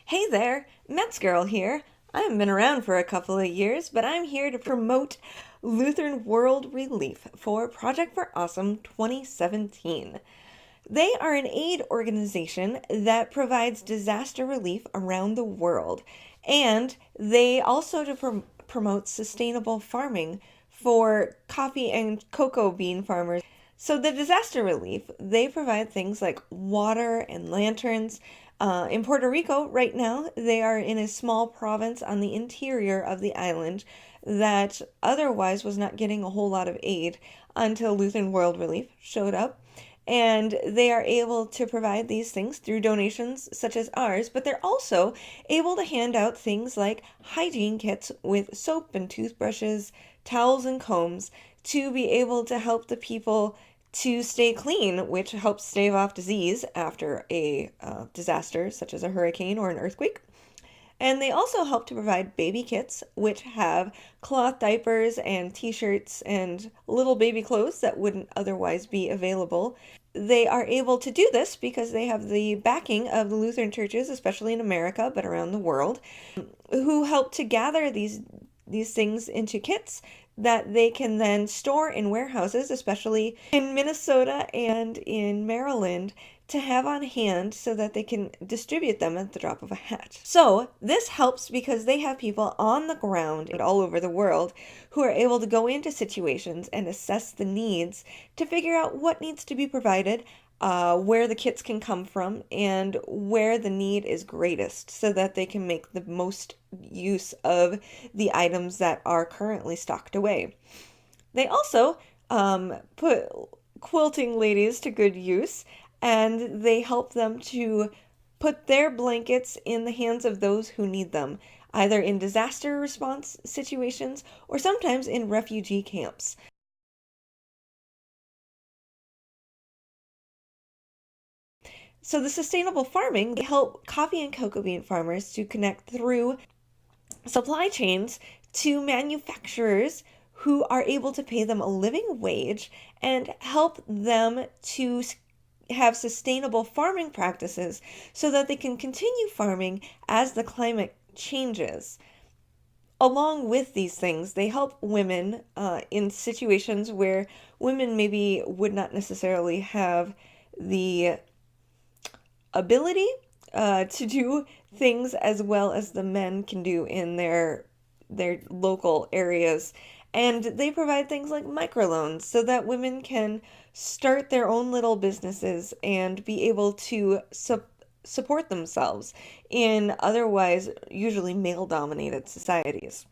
Hey there, Mets Girl here. I haven't been around for a couple of years, but I'm here to promote Lutheran World Relief for Project for Awesome 2017. They are an aid organization that provides disaster relief around the world, and they also promote sustainable farming for coffee and cocoa bean farmers. So the disaster relief, they provide things like water and lanterns. In Puerto Rico, right now, they are in a small province on the interior of the island that otherwise was not getting a whole lot of aid until Lutheran World Relief showed up. And they are able to provide these things through donations such as ours, but they're also able to hand out things like hygiene kits with soap and toothbrushes, towels and combs to be able to help the people to stay clean, which helps stave off disease after a disaster such as a hurricane or an earthquake. And they also help to provide baby kits, which have cloth diapers and t-shirts and little baby clothes that wouldn't otherwise be available. They are able to do this because they have the backing of the Lutheran churches, especially in America, but around the world, who help to gather these things into kits that they can then store in warehouses, especially in Minnesota and in Maryland, to have on hand so that they can distribute them at the drop of a hat. So this helps because they have people on the ground all over the world who are able to go into situations and assess the needs to figure out what needs to be provided, where the kits can come from, and where the need is greatest so that they can make the most use of the items that are currently stocked away. They also put quilting ladies to good use, and they help them to put their blankets in the hands of those who need them, either in disaster response situations or sometimes in refugee camps. So the sustainable farming, they help coffee and cocoa bean farmers to connect through supply chains to manufacturers who are able to pay them a living wage and help them to have sustainable farming practices so that they can continue farming as the climate changes. Along with these things, they help women in situations where women maybe would not necessarily have the ability to do things as well as the men can do in their local areas. And they provide things like microloans so that women can start their own little businesses and be able to support themselves in otherwise usually male-dominated societies.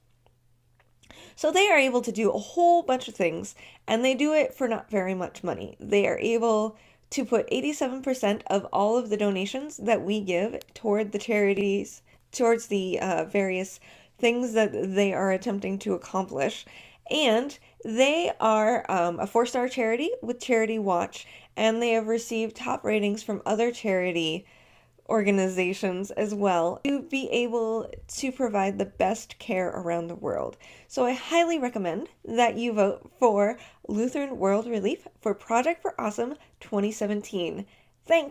So they are able to do a whole bunch of things, and they do it for not very much money. They are able to put 87% of all of the donations that we give toward the charities, towards the various things that they are attempting to accomplish. And they are a four-star charity with Charity Watch, and they have received top ratings from other charity organizations as well to be able to provide the best care around the world. So I highly recommend that you vote for Lutheran World Relief for Project for Awesome 2017. Thanks.